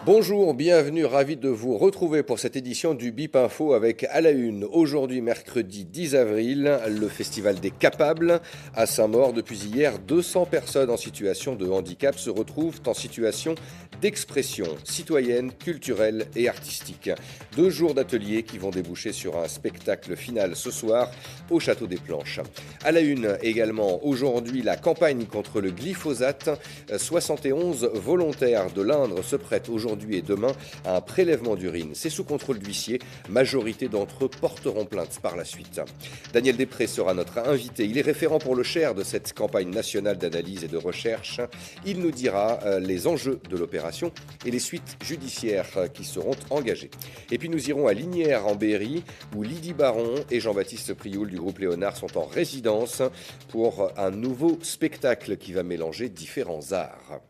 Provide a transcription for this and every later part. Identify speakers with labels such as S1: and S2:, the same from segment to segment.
S1: Bonjour, bienvenue, ravi de vous retrouver pour cette édition du BIP Info avec à la une. Aujourd'hui, mercredi 10 avril, le Festival des Capables à Saint-Maur. Depuis hier, 200 personnes en situation de handicap se retrouvent en situation d'expression citoyenne, culturelle et artistique. 2 jours d'ateliers qui vont déboucher sur un spectacle final ce soir au Château des Planches. À la une également, aujourd'hui, la campagne contre le glyphosate. 71 volontaires de l'Indre se prêtent aujourd'hui et demain à un prélèvement d'urine. C'est sous contrôle d'huissier. Majorité d'entre eux porteront plainte par la suite. Daniel Després sera notre invité. Il est référent pour le Cher de cette campagne nationale d'analyse et de recherche. Il nous dira les enjeux de l'opération et les suites judiciaires qui seront engagées. Et puis nous irons à Lignières en Berry où Lydie Baron et Jean-Baptiste Prioul du groupe Léonard sont en résidence pour un nouveau spectacle qui va mélanger différents arts.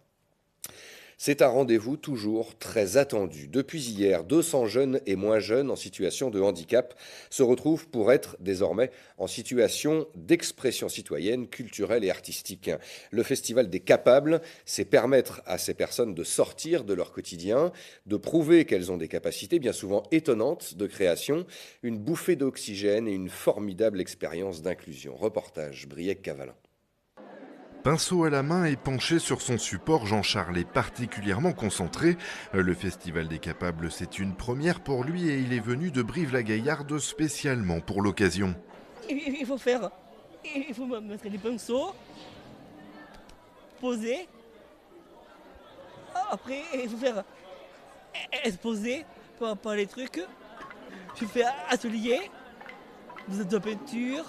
S1: C'est un rendez-vous toujours très attendu. Depuis hier, 200 jeunes et moins jeunes en situation de handicap se retrouvent pour être désormais en situation d'expression citoyenne, culturelle et artistique. Le Festival des Capables, c'est permettre à ces personnes de sortir de leur quotidien, de prouver qu'elles ont des capacités bien souvent étonnantes de création, une bouffée d'oxygène et une formidable expérience d'inclusion. Reportage Briec Cavalin.
S2: Pinceau à la main et penché sur son support, Jean-Charles est particulièrement concentré. Le Festival des Capables, c'est une première pour lui et il est venu de Brive-la-Gaillarde spécialement pour l'occasion.
S3: Il faut mettre les pinceaux, poser. Après, il faut faire exposer par les trucs. Je fais atelier, de peinture,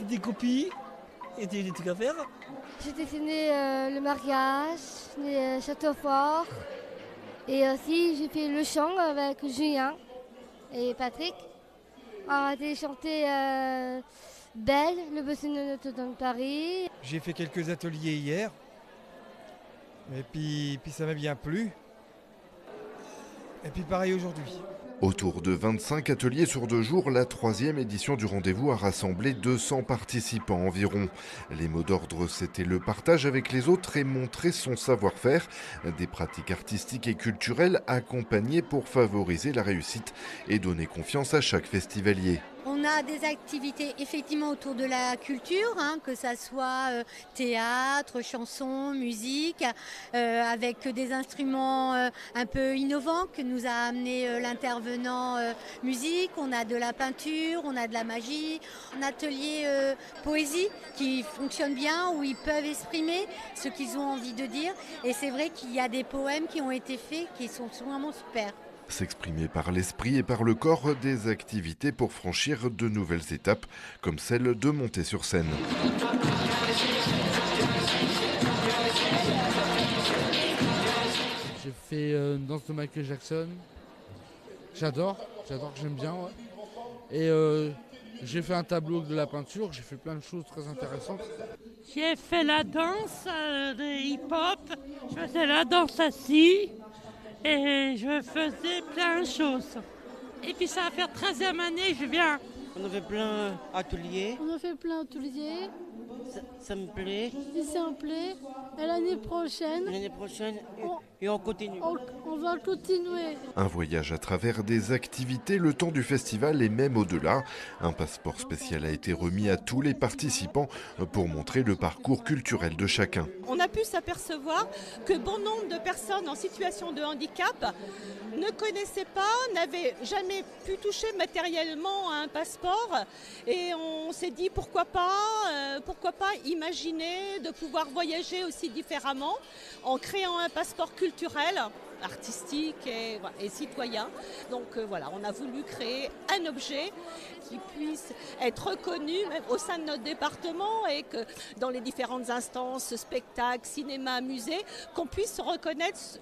S3: des copies. Et des trucs à faire.
S4: J'ai dessiné le mariage, les châteaux forts. Et aussi j'ai fait le chant avec Julien et Patrick. On a été chanter Belle, le bossu de Notre-Dame de Paris.
S5: J'ai fait quelques ateliers hier. Et puis ça m'a bien plu. Et puis pareil aujourd'hui.
S2: Autour de 25 ateliers sur 2 jours, la 3e édition du rendez-vous a rassemblé 200 participants environ. Les mots d'ordre, c'était le partage avec les autres et montrer son savoir-faire. Des pratiques artistiques et culturelles accompagnées pour favoriser la réussite et donner confiance à chaque festivalier.
S6: On a des activités effectivement autour de la culture, que ça soit théâtre, chanson, musique, avec des instruments un peu innovants que nous a amené l'intervenant musique. On a de la peinture, on a de la magie, un atelier poésie qui fonctionne bien, où ils peuvent exprimer ce qu'ils ont envie de dire. Et c'est vrai qu'il y a des poèmes qui ont été faits qui sont vraiment super.
S2: S'exprimer par l'esprit et par le corps, des activités pour franchir de nouvelles étapes, comme celle de monter sur scène.
S7: J'ai fait une danse de Michael Jackson. J'adore, j'aime bien. Ouais. Et j'ai fait un tableau de la peinture, j'ai fait plein de choses très intéressantes.
S8: J'ai fait la danse de hip-hop, je faisais la danse assis. Et je faisais plein de choses. Et puis ça va faire 13e année, je viens.
S3: On a fait plein d'ateliers.
S9: On a fait plein d'ateliers.
S3: Ça me plaît.
S9: Et ça me plaît. Et l'année prochaine,
S3: et on continue.
S9: On va continuer.
S2: Un voyage à travers des activités le temps du festival et même au-delà. Un passeport spécial a été remis à tous les participants pour montrer le parcours culturel de chacun.
S10: On a pu s'apercevoir que bon nombre de personnes en situation de handicap ne connaissaient pas, n'avaient jamais pu toucher matériellement à un passeport. Et on s'est dit pourquoi pas imaginer de pouvoir voyager aussi différemment en créant un passeport culturel, artistique et citoyen. Donc voilà, on a voulu créer un objet qui puisse être reconnu même au sein de notre département et que dans les différentes instances, spectacles, cinéma, musée, qu'on puisse reconnaître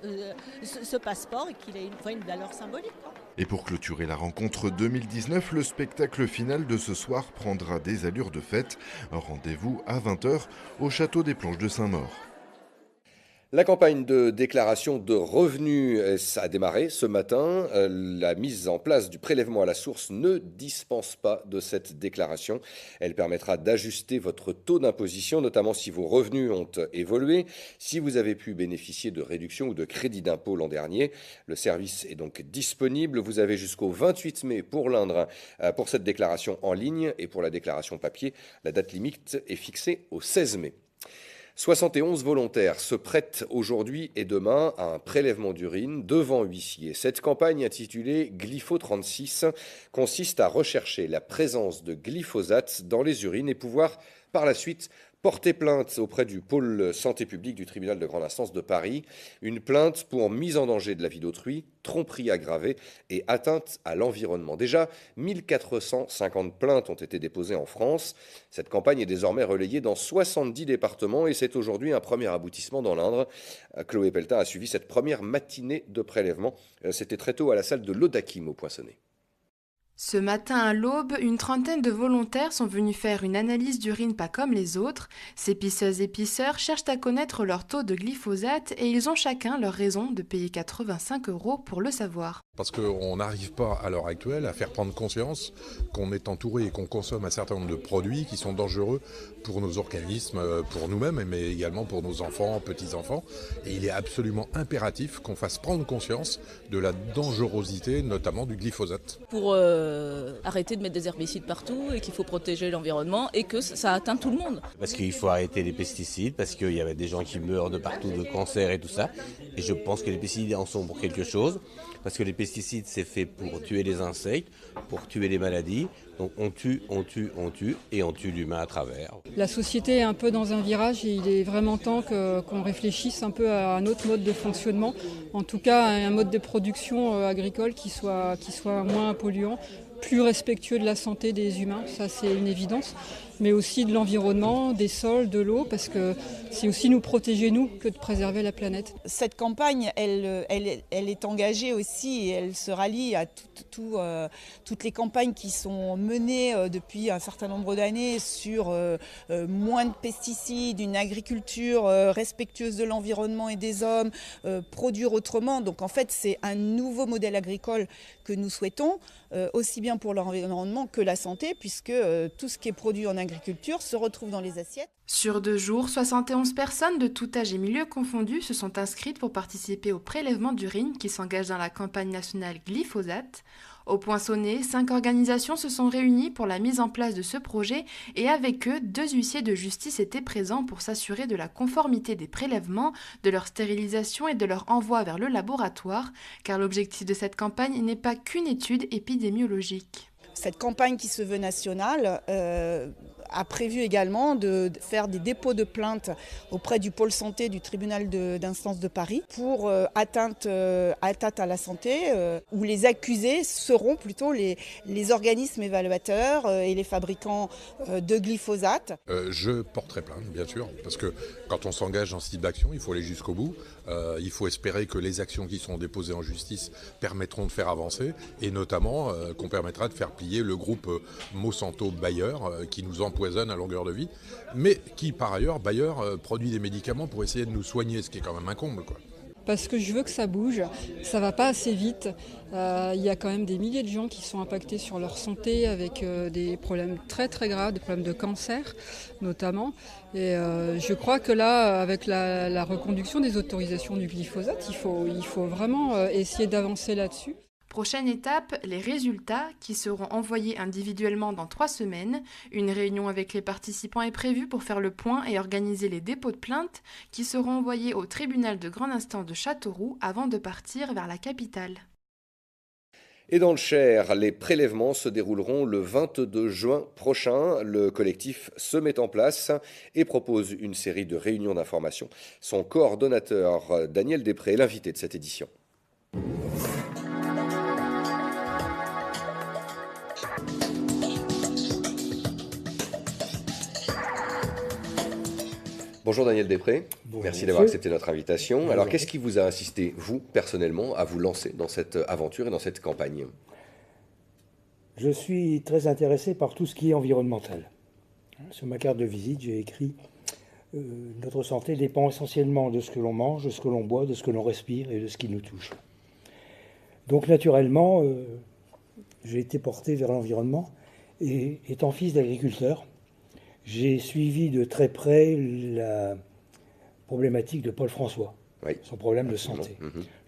S10: ce passeport et qu'il ait une valeur symbolique.
S2: Et pour clôturer la rencontre 2019, le spectacle final de ce soir prendra des allures de fête. Rendez-vous à 20h au Château des Planches de Saint-Maur.
S1: La campagne de déclaration de revenus a démarré ce matin. La mise en place du prélèvement à la source ne dispense pas de cette déclaration. Elle permettra d'ajuster votre taux d'imposition, notamment si vos revenus ont évolué, si vous avez pu bénéficier de réductions ou de crédits d'impôt l'an dernier. Le service est donc disponible. Vous avez jusqu'au 28 mai pour l'Indre pour cette déclaration en ligne et pour la déclaration papier, la date limite est fixée au 16 mai. 71 volontaires se prêtent aujourd'hui et demain à un prélèvement d'urine devant huissier. Cette campagne intitulée Glypho 36 consiste à rechercher la présence de glyphosate dans les urines et pouvoir par la suite porter plainte auprès du pôle santé publique du tribunal de grande instance de Paris. Une plainte pour mise en danger de la vie d'autrui, tromperie aggravée et atteinte à l'environnement. Déjà, 1450 plaintes ont été déposées en France. Cette campagne est désormais relayée dans 70 départements et c'est aujourd'hui un premier aboutissement dans l'Indre. Chloé Pelletin a suivi cette première matinée de prélèvement. C'était très tôt à la salle de l'Odakim au Poinçonnet.
S11: Ce matin à l'aube, une trentaine de volontaires sont venus faire une analyse d'urine pas comme les autres. Ces pisseuses et pisseurs cherchent à connaître leur taux de glyphosate et ils ont chacun leur raison de payer 85 € pour le savoir.
S12: Parce qu'on n'arrive pas à l'heure actuelle à faire prendre conscience qu'on est entouré et qu'on consomme un certain nombre de produits qui sont dangereux pour nos organismes, pour nous-mêmes, mais également pour nos enfants, petits-enfants. Et il est absolument impératif qu'on fasse prendre conscience de la dangerosité, notamment du glyphosate.
S13: Pour arrêter de mettre des herbicides partout et qu'il faut protéger l'environnement et que ça atteint tout le monde.
S14: Parce qu'il faut arrêter les pesticides, parce qu'il y avait des gens qui meurent de partout, de cancer et tout ça. Et je pense que les pesticides en sont pour quelque chose. Parce que les pesticides, c'est fait pour tuer les insectes, pour tuer les maladies. Donc on tue et on tue l'humain à travers.
S15: La société est un peu dans un virage et il est vraiment temps qu'on réfléchisse un peu à un autre mode de fonctionnement. En tout cas, un mode de production agricole qui soit moins polluant, plus respectueux de la santé des humains, ça c'est une évidence, mais aussi de l'environnement, des sols, de l'eau, parce que c'est aussi nous protéger nous que de préserver la planète.
S16: Cette campagne, elle est engagée aussi et elle se rallie à toutes les campagnes qui sont menées depuis un certain nombre d'années sur moins de pesticides, une agriculture respectueuse de l'environnement et des hommes, produire autrement. Donc en fait, c'est un nouveau modèle agricole que nous souhaitons, aussi bien pour l'environnement que la santé, puisque tout ce qui est produit en agriculture se retrouve dans les assiettes.
S11: Sur 2 jours, 71 personnes de tout âge et milieu confondus se sont inscrites pour participer au prélèvement d'urine qui s'engage dans la campagne nationale glyphosate. Au Poinçonnet, 5 organisations se sont réunies pour la mise en place de ce projet et avec eux, 2 huissiers de justice étaient présents pour s'assurer de la conformité des prélèvements, de leur stérilisation et de leur envoi vers le laboratoire, car l'objectif de cette campagne n'est pas qu'une étude épidémiologique.
S16: Cette campagne qui se veut nationale a prévu également de faire des dépôts de plaintes auprès du pôle santé du tribunal d'instance de Paris pour atteinte à la santé, où les accusés seront plutôt les organismes évaluateurs et les fabricants de glyphosate.
S12: Je porterai plainte, bien sûr, parce que quand on s'engage dans ce type d'action, il faut aller jusqu'au bout. Il faut espérer que les actions qui seront déposées en justice permettront de faire avancer et notamment qu'on permettra de faire plier le groupe Monsanto Bayer qui nous empoisonne à longueur de vie, mais qui par ailleurs, Bayer, produit des médicaments pour essayer de nous soigner, ce qui est quand même un comble, quoi.
S15: Parce que je veux que ça bouge, ça va pas assez vite. Il y a quand même des milliers de gens qui sont impactés sur leur santé avec des problèmes très très graves, des problèmes de cancer notamment. Et je crois que là, avec la reconduction des autorisations du glyphosate, il faut vraiment essayer d'avancer là-dessus.
S11: Prochaine étape, les résultats qui seront envoyés individuellement dans 3 semaines. Une réunion avec les participants est prévue pour faire le point et organiser les dépôts de plaintes qui seront envoyés au tribunal de grande instance de Châteauroux avant de partir vers la capitale.
S1: Et dans le Cher, les prélèvements se dérouleront le 22 juin prochain. Le collectif se met en place et propose une série de réunions d'information. Son coordonnateur, Daniel Després, est l'invité de cette édition. Bonjour Daniel Després, merci d'avoir accepté notre invitation. Alors qu'est-ce qui vous a incité, vous, personnellement, à vous lancer dans cette aventure et dans cette campagne ?
S17: Je suis très intéressé par tout ce qui est environnemental. Sur ma carte de visite, j'ai écrit notre santé dépend essentiellement de ce que l'on mange, de ce que l'on boit, de ce que l'on respire et de ce qui nous touche. Donc naturellement, j'ai été porté vers l'environnement et étant fils d'agriculteur, j'ai suivi de très près la problématique de Paul François, son problème de santé.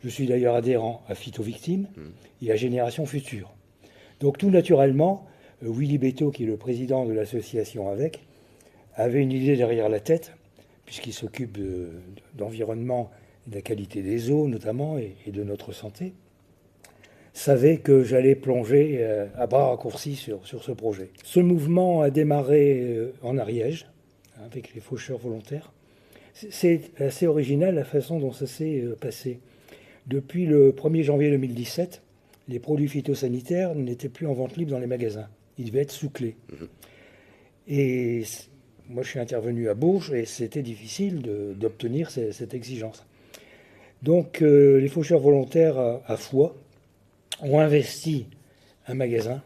S17: Je suis d'ailleurs adhérent à Phytovictime et à Génération Future. Donc tout naturellement, Willy Beto, qui est le président de l'association AVEC, avait une idée derrière la tête, puisqu'il s'occupe d'environnement et de la qualité des eaux notamment et de notre santé, savait que j'allais plonger à bras raccourcis sur ce projet. Ce mouvement a démarré en Ariège, avec les faucheurs volontaires. C'est assez original la façon dont ça s'est passé. Depuis le 1er janvier 2017, les produits phytosanitaires n'étaient plus en vente libre dans les magasins. Ils devaient être sous clé. Et moi, je suis intervenu à Bourges et c'était difficile d'obtenir cette exigence. Donc, les faucheurs volontaires à Foix ont investi un magasin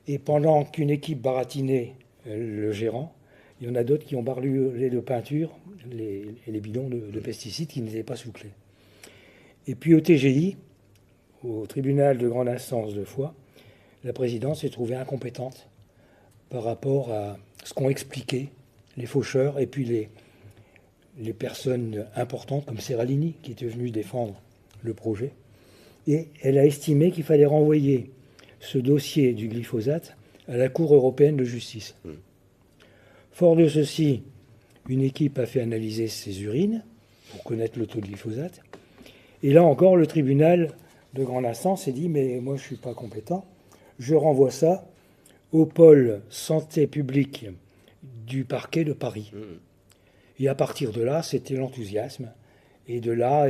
S17: et pendant qu'une équipe baratinait le gérant, il y en a d'autres qui ont barlulé de peinture les bidons de pesticides qui n'étaient pas sous clé. Et puis au TGI, au tribunal de grande instance de Foix, la présidente s'est trouvée incompétente par rapport à ce qu'ont expliqué les faucheurs et puis les personnes importantes comme Serralini qui était venu défendre le projet. Et elle a estimé qu'il fallait renvoyer ce dossier du glyphosate à la Cour européenne de justice. Fort de ceci, une équipe a fait analyser ses urines pour connaître le taux de glyphosate. Et là encore, le tribunal de grande instance s'est dit « mais moi je ne suis pas compétent, je renvoie ça au pôle santé publique du parquet de Paris ». Et à partir de là, c'était l'enthousiasme. Et de là,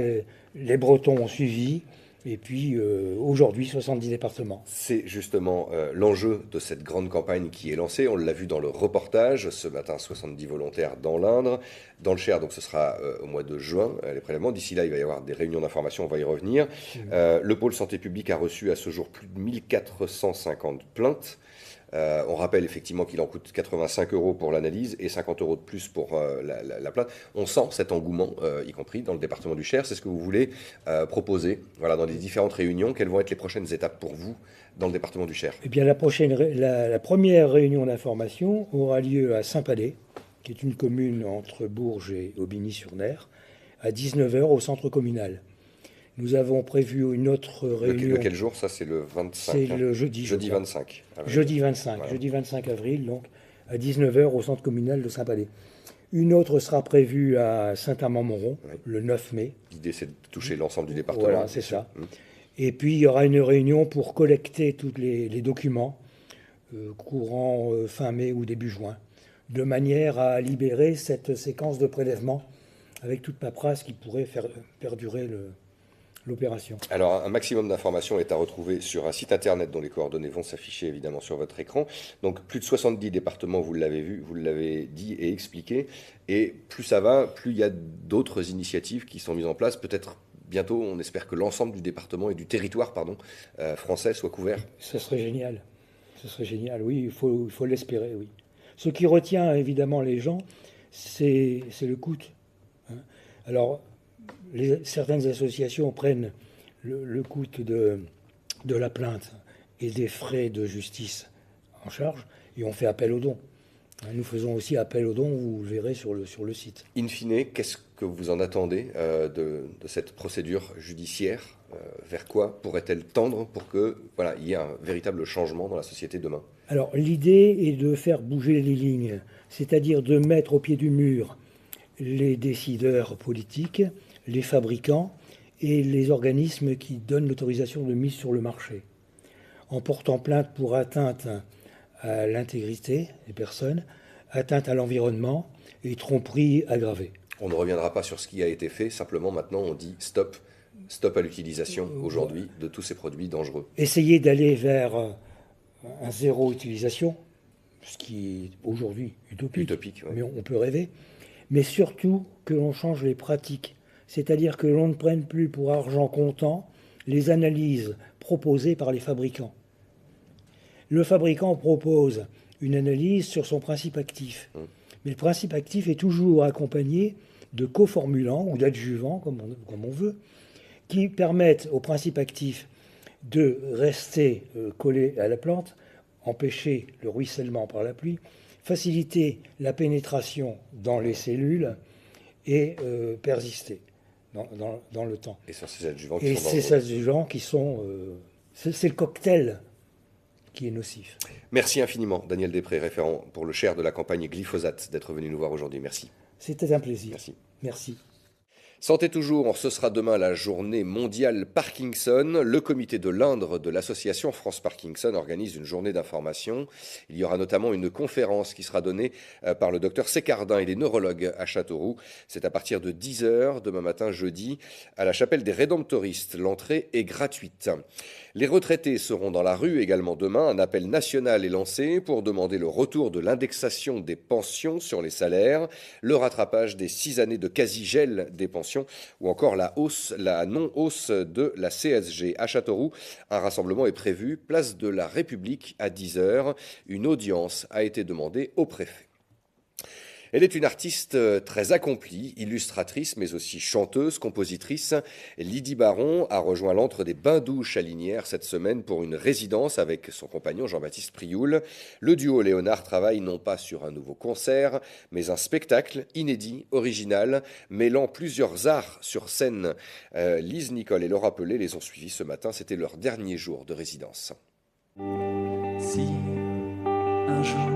S17: les Bretons ont suivi. Et puis aujourd'hui, 70 départements.
S1: C'est justement l'enjeu de cette grande campagne qui est lancée. On l'a vu dans le reportage, ce matin, 70 volontaires dans l'Indre. Dans le Cher, donc ce sera au mois de juin, les prélèvements. D'ici là, il va y avoir des réunions d'information, on va y revenir. Le pôle santé publique a reçu à ce jour plus de 1450 plaintes. On rappelle effectivement qu'il en coûte 85 € pour l'analyse et 50 € de plus pour la plainte. On sent cet engouement, y compris dans le département du Cher. C'est ce que vous voulez proposer dans les différentes réunions. Quelles vont être les prochaines étapes pour vous dans le département du Cher?
S17: Eh bien, la première réunion d'information aura lieu à Saint-Palais, qui est une commune entre Bourges et Aubigny-sur-Ner, à 19 h au centre communal. Nous avons prévu une autre réunion.
S1: Quel jour ça? C'est le 25.
S17: C'est le jeudi.
S1: Jeudi 25.
S17: Jeudi 25. Voilà. Jeudi 25 avril, donc à 19 h au centre communal de Saint-Palais. Une autre sera prévue à Saint-Amand-Montrond, le 9 mai.
S1: L'idée, c'est de toucher l'ensemble du département.
S17: Voilà, c'est ça. Et puis, il y aura une réunion pour collecter tous les documents courant fin mai ou début juin, de manière à libérer cette séquence de prélèvement avec toute paperasse qui pourrait faire perdurer l'opération.
S1: Alors, un maximum d'informations est à retrouver sur un site internet dont les coordonnées vont s'afficher évidemment sur votre écran. Donc, plus de 70 départements, vous l'avez vu, vous l'avez dit et expliqué. Et plus ça va, plus il y a d'autres initiatives qui sont mises en place. Peut-être bientôt, on espère que l'ensemble du département et du territoire français soit couvert.
S17: Ce serait génial. Ce serait génial, oui, il faut l'espérer, oui. Ce qui retient évidemment les gens, c'est le coût. Alors, certaines associations prennent le coût de la plainte et des frais de justice en charge et on fait appel aux dons. Nous faisons aussi appel aux dons, vous le verrez sur le site.
S1: In fine, qu'est-ce que vous en attendez de cette procédure judiciaire? Vers quoi pourrait-elle tendre pour qu'il y ait un véritable changement dans la société demain?
S17: Alors, l'idée est de faire bouger les lignes, c'est-à-dire de mettre au pied du mur les décideurs politiques, les fabricants et les organismes qui donnent l'autorisation de mise sur le marché, en portant plainte pour atteinte à l'intégrité des personnes, atteinte à l'environnement et tromperie aggravée.
S1: On ne reviendra pas sur ce qui a été fait, simplement maintenant on dit stop à l'utilisation aujourd'hui de tous ces produits dangereux.
S17: Essayer d'aller vers un zéro utilisation, ce qui est aujourd'hui utopique, mais on peut rêver, mais surtout que l'on change les pratiques. C'est-à-dire que l'on ne prenne plus pour argent comptant les analyses proposées par les fabricants. Le fabricant propose une analyse sur son principe actif. Mais le principe actif est toujours accompagné de coformulants ou d'adjuvants, comme on veut, qui permettent au principe actif de rester collé à la plante, empêcher le ruissellement par la pluie, faciliter la pénétration dans les cellules et persister dans le temps.
S1: Et sur ces adjuvants
S17: qui sont c'est le cocktail qui est nocif.
S1: Merci infiniment, Daniel Després, référent pour le chair de la campagne glyphosate, d'être venu nous voir aujourd'hui. Merci.
S17: C'était un plaisir. Merci.
S1: Santé toujours, ce sera demain la journée mondiale Parkinson. Le comité de l'Indre de l'association France Parkinson organise une journée d'information. Il y aura notamment une conférence qui sera donnée par le docteur Sécardin et les neurologues à Châteauroux. C'est à partir de 10h demain matin jeudi à la chapelle des Rédemptoristes. L'entrée est gratuite. Les retraités seront dans la rue également demain. Un appel national est lancé pour demander le retour de l'indexation des pensions sur les salaires, le rattrapage des 6 années de quasi-gel des pensions ou encore la non-hausse de la CSG. À Châteauroux, un rassemblement est prévu, place de la République à 10h. Une audience a été demandée au préfet. Elle est une artiste très accomplie, illustratrice, mais aussi chanteuse, compositrice. Lydie Baron a rejoint l'antre des Bains-Douches à Lignières cette semaine pour une résidence avec son compagnon Jean-Baptiste Prioul. Le duo Léonard travaille non pas sur un nouveau concert, mais un spectacle inédit, original, mêlant plusieurs arts sur scène. Lise Nicole et Laura Pelé les ont suivis ce matin. C'était leur dernier jour de résidence.
S18: Si un jour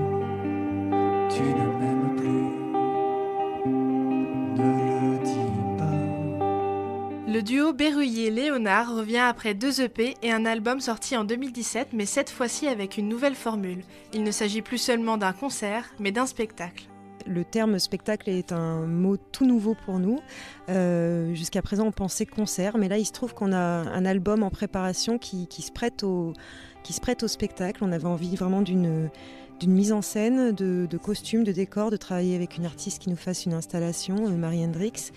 S18: tu ne m'aimes plus, ne le dis pas.
S11: Le duo Berruyer-Léonard revient après 2 EP et un album sorti en 2017, mais cette fois-ci avec une nouvelle formule. Il ne s'agit plus seulement d'un concert, mais d'un spectacle.
S19: Le terme spectacle est un mot tout nouveau pour nous. Jusqu'à présent, on pensait concert, mais là, il se trouve qu'on a un album en préparation qui se prête au spectacle. On avait envie vraiment d'une mise en scène, de costumes, de décors, de travailler avec une artiste qui nous fasse une installation, Marie Hendrix.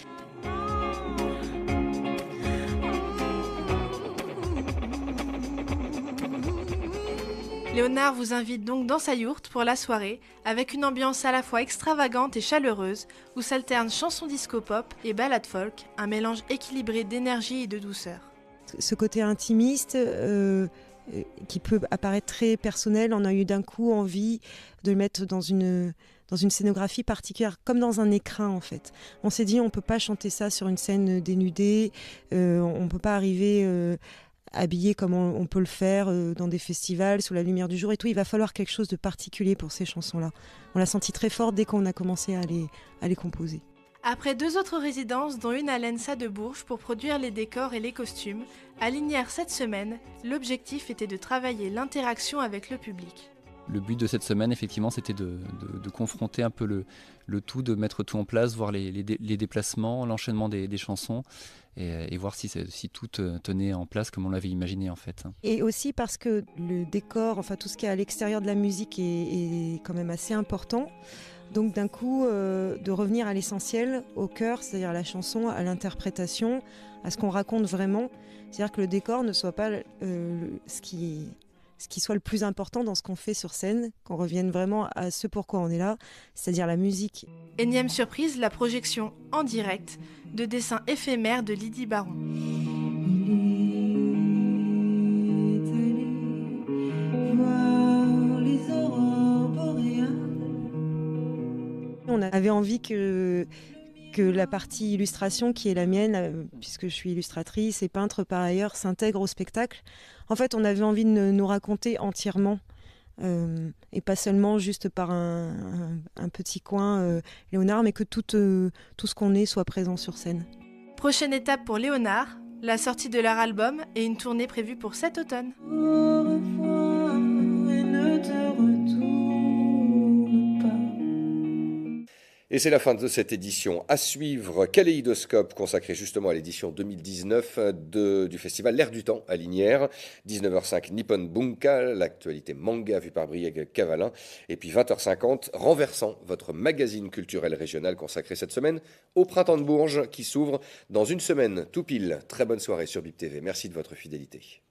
S11: Léonard vous invite donc dans sa yourte pour la soirée, avec une ambiance à la fois extravagante et chaleureuse, où s'alternent chansons disco-pop et ballades folk, un mélange équilibré d'énergie et de douceur.
S19: Ce côté intimiste, qui peut apparaître très personnel, on a eu d'un coup envie de le mettre dans une scénographie particulière, comme dans un écrin en fait. On s'est dit on ne peut pas chanter ça sur une scène dénudée, on ne peut pas arriver habillé comme on peut le faire dans des festivals, sous la lumière du jour et tout. Il va falloir quelque chose de particulier pour ces chansons-là. On l'a senti très fort dès qu'on a commencé à les composer.
S11: Après 2 autres résidences, dont une à l'ENSA de Bourges pour produire les décors et les costumes, à Lignières cette semaine, l'objectif était de travailler l'interaction avec le public.
S20: Le but de cette semaine, effectivement, c'était de confronter un peu le tout, de mettre tout en place, voir les déplacements, l'enchaînement des chansons et voir si tout tenait en place comme on l'avait imaginé en fait.
S19: Et aussi parce que le décor, enfin tout ce qui est à l'extérieur de la musique est quand même assez important. Donc d'un coup, de revenir à l'essentiel, au cœur, c'est-à-dire à la chanson, à l'interprétation, à ce qu'on raconte vraiment. C'est-à-dire que le décor ne soit pas ce qui soit le plus important dans ce qu'on fait sur scène, qu'on revienne vraiment à ce pourquoi on est là, c'est-à-dire la musique.
S11: Énième surprise, la projection en direct de dessins éphémères de Lydie Baron.
S19: On avait envie que la partie illustration, qui est la mienne, puisque je suis illustratrice et peintre par ailleurs, s'intègre au spectacle. En fait, on avait envie de nous raconter entièrement, et pas seulement juste par un petit coin Léonard, mais que tout ce qu'on est soit présent sur scène.
S11: Prochaine étape pour Léonard, la sortie de leur album et une tournée prévue pour cet automne.
S1: Et c'est la fin de cette édition. À suivre, Kaléidoscope, consacré justement à l'édition 2019 du festival L'Air du Temps à Lignières. 19h05, Nippon Bunka, l'actualité manga vue par Brieg Cavalin. Et puis 20h50, Renversant, votre magazine culturel régional consacré cette semaine au Printemps de Bourges qui s'ouvre dans une semaine tout pile. Très bonne soirée sur BIP TV. Merci de votre fidélité.